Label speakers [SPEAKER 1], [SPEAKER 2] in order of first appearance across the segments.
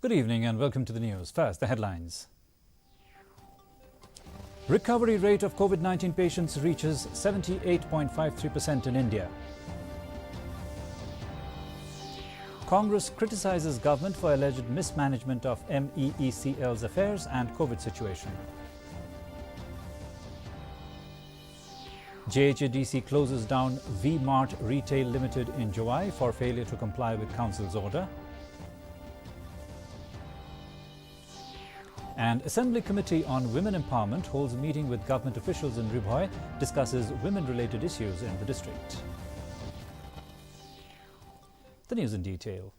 [SPEAKER 1] Good evening and welcome to the news. First, the headlines. Recovery rate of COVID-19 patients reaches 78.53% in India. Congress criticizes government for alleged mismanagement of MEECL's affairs and COVID situation. JHADC closes down V-Mart Retail Limited in July for failure to comply with Council's order. And Assembly Committee on Women Empowerment holds a meeting with government officials in Ribhoy, discusses women-related issues in the district. The news in detail.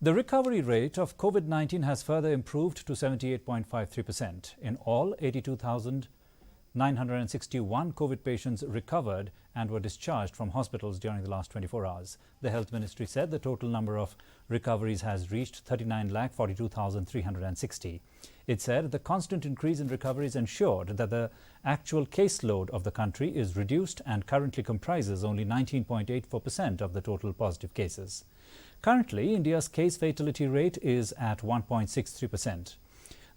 [SPEAKER 1] The recovery rate of COVID-19 has further improved to 78.53%. In all, 82,961 COVID patients recovered and were discharged from hospitals during the last 24 hours. The Health Ministry said the total number of recoveries has reached 39,42,360. It said the constant increase in recoveries ensured that the actual caseload of the country is reduced and currently comprises only 19.84% of the total positive cases. Currently, India's case fatality rate is at 1.63%.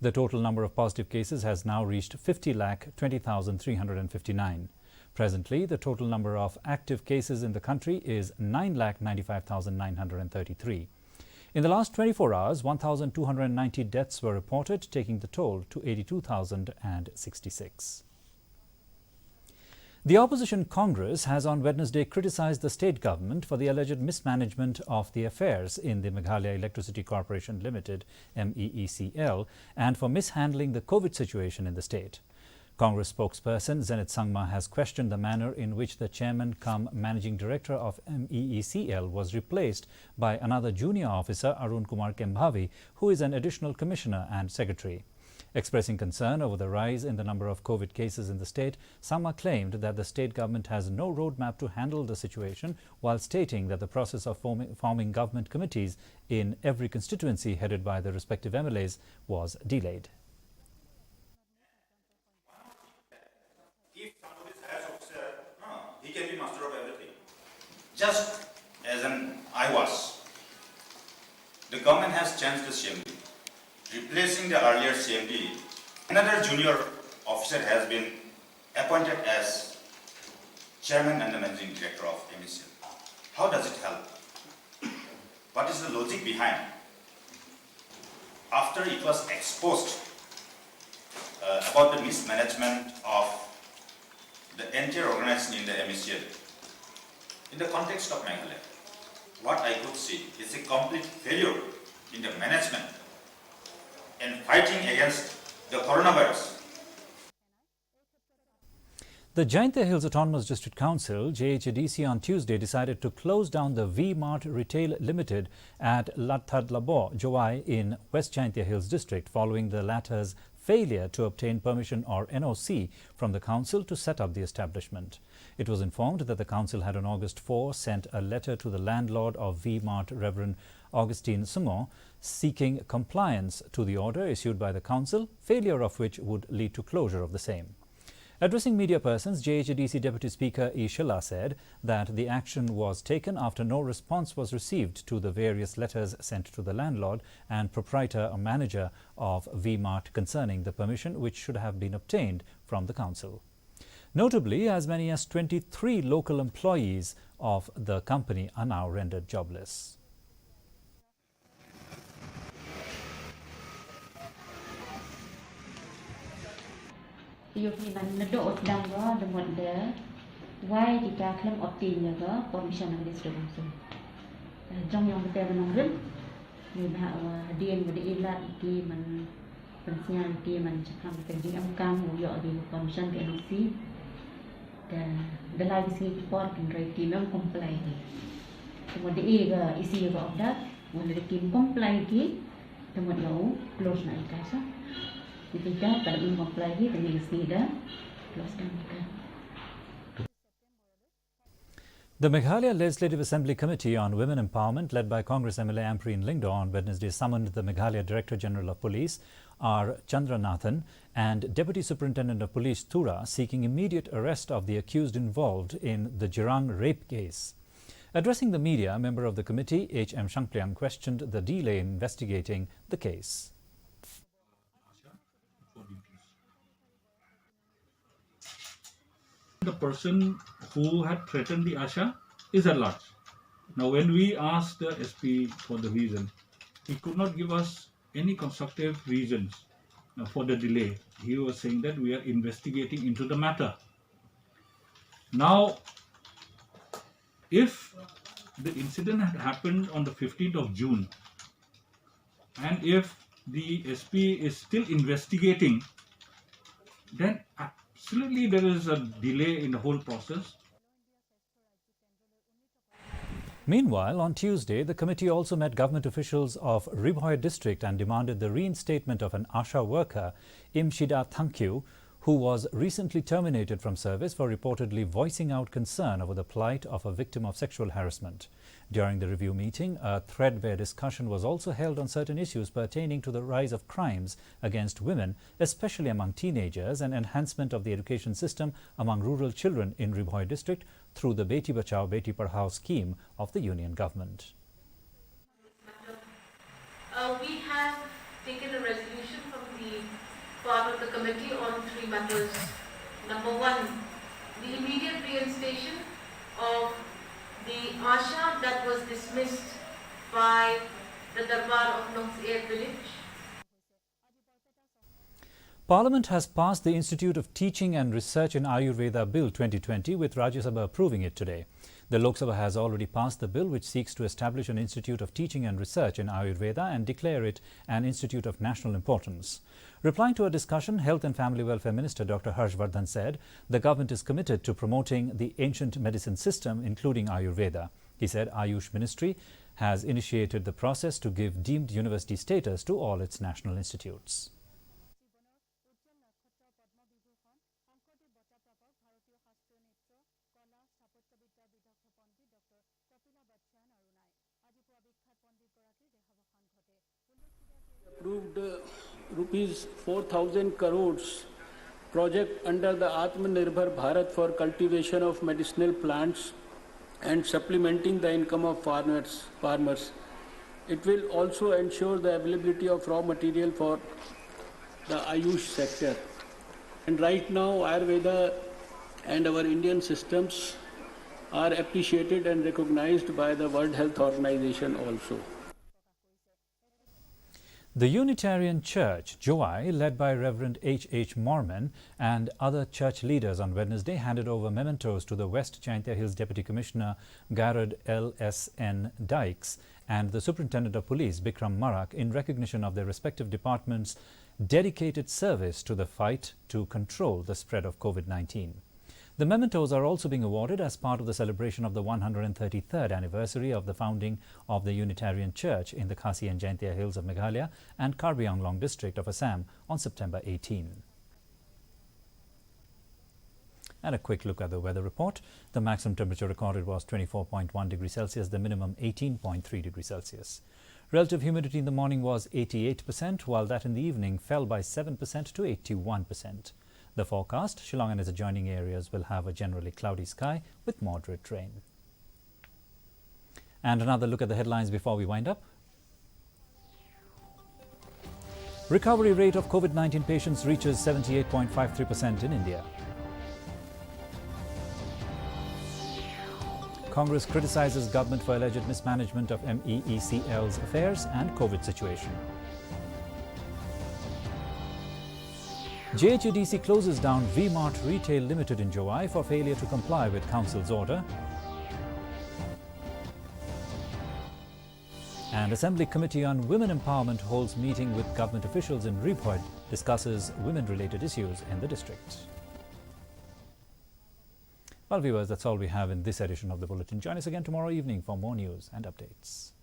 [SPEAKER 1] The total number of positive cases has now reached 50,20,359. Presently, the total number of active cases in the country is 9,95,933. In the last 24 hours, 1,290 deaths were reported, taking the toll to 82,066. The opposition Congress has on Wednesday criticized the state government for the alleged mismanagement of the affairs in the Meghalaya Electricity Corporation Limited, MEECL, and for mishandling the COVID situation in the state. Congress spokesperson Zenith Sangma has questioned the manner in which the chairman cum managing director of MEECL was replaced by another junior officer, Arun Kumar Kembhavi, who is an additional commissioner and secretary. Expressing concern over the rise in the number of COVID cases in the state, Sangma claimed that the state government has no roadmap to handle the situation, while stating that the process of forming government committees in every constituency headed by the respective MLAs was delayed.
[SPEAKER 2] If somebody is as officer, he can be master of everything. Just as I was. The government has changed the CMD. Replacing the earlier CMD, another junior officer has been appointed as chairman and the managing director of MECL. How does it help? What is the logic behind? After it was exposed about the mismanagement of the entire organization in the MECL, in the context of Meghalaya, what I could see is a complete failure in the management and fighting against the coronavirus.
[SPEAKER 1] The Jaintia Hills Autonomous District Council, JHADC, on Tuesday decided to close down the V-Mart Retail Limited at Lathadlabo, Jowai in West Jaintia Hills District following the latter's failure to obtain permission or NOC from the council to set up the establishment. It was informed that the council had on August 4 sent a letter to the landlord of V-Mart, Reverend Augustine Sungo, seeking compliance to the order issued by the council, failure of which would lead to closure of the same. Addressing media persons, JHADC Deputy Speaker E. Shillong said that the action was taken after no response was received to the various letters sent to the landlord and proprietor or manager of V-Mart concerning the permission which should have been obtained from the council. Notably, as many as 23 local employees of the company are now rendered jobless.
[SPEAKER 3] You've been the door down the one there. Why did I claim obtain the permission of this council? Trong yang betul menurut, you have deal with the ilat di man pensiun di man cakap pergi amkam uyo di permission ke NOC. The live is report in right team comply. Kemudian isi juga order, mulai team comply ki, kemudian close na ikasa. Ketika pada comply ki, tadi isi dah close down kita.
[SPEAKER 1] The Meghalaya Legislative Assembly Committee on Women Empowerment, led by Congress MLA Ampreen Lingdo, on Wednesday summoned the Meghalaya Director General of Police, R. Chandranathan, and Deputy Superintendent of Police, Thura, seeking immediate arrest of the accused involved in the Jirang rape case. Addressing the media, a member of the committee, H.M. Shangpliang, questioned the delay in investigating the case.
[SPEAKER 4] The person who had threatened the Asha is at large. Now, when we asked the SP for the reason, he could not give us any constructive reasons for the delay. He was saying that we are investigating into the matter. Now, if the incident had happened on the 15th of June, and if the SP is still investigating, then absolutely there is a delay in the whole process.
[SPEAKER 1] Meanwhile, on Tuesday, the committee also met government officials of Ribhoi district and demanded the reinstatement of an ASHA worker, Imshida Thankyu, who was recently terminated from service for reportedly voicing out concern over the plight of a victim of sexual harassment. During the review meeting, a threadbare discussion was also held on certain issues pertaining to the rise of crimes against women, especially among teenagers, and enhancement of the education system among rural children in Ribhoi district through the Beti Bachao Beti Padhao scheme of the union government.
[SPEAKER 5] We have taken a resolution from the part of the committee on 3 matters. Number 1, the immediate reinstation of the ASHA that was dismissed by the Darbar of Nong's Air Village.
[SPEAKER 1] Parliament has passed the Institute of Teaching and Research in Ayurveda Bill 2020, with Rajya Sabha approving it today. The Lok Sabha has already passed the bill, which seeks to establish an Institute of Teaching and Research in Ayurveda and declare it an institute of national importance. Replying to a discussion, Health and Family Welfare Minister Dr. Harshvardhan said the government is committed to promoting the ancient medicine system, including Ayurveda. He said Ayush Ministry has initiated the process to give deemed university status to all its national institutes.
[SPEAKER 6] Approved rupees 4,000 crores project under the Atmanirbhar Bharat for cultivation of medicinal plants and supplementing the income of farmers. It will also ensure the availability of raw material for the Ayush sector. And right now, Ayurveda and our Indian systems are appreciated and recognized by the World Health Organization also.
[SPEAKER 1] The Unitarian Church, Joai, led by Reverend H.H. Mormon and other church leaders on Wednesday, handed over mementos to the West Jaintia Hills Deputy Commissioner Garrod L.S.N. Dykes and the Superintendent of Police, Bikram Marak, in recognition of their respective departments' dedicated service to the fight to control the spread of COVID-19. The mementos are also being awarded as part of the celebration of the 133rd anniversary of the founding of the Unitarian Church in the Khasi and Jaintia Hills of Meghalaya and Karbi Anglong district of Assam on September 18. And a quick look at the weather report. The maximum temperature recorded was 24.1 degrees Celsius, the minimum 18.3 degrees Celsius. Relative humidity in the morning was 88%, while that in the evening fell by 7% to 81%. The forecast: Shillong and its adjoining areas will have a generally cloudy sky with moderate rain. And another look at the headlines before we wind up. Recovery rate of COVID-19 patients reaches 78.53% in India. Congress criticizes government for alleged mismanagement of MEECL's affairs and COVID situation. JHUDC closes down V-Mart Retail Limited in Joai for failure to comply with council's order. And Assembly Committee on Women Empowerment holds meeting with government officials in Ribhoi, discusses women-related issues in the district. Well, viewers, that's all we have in this edition of the Bulletin. Join us again tomorrow evening for more news and updates.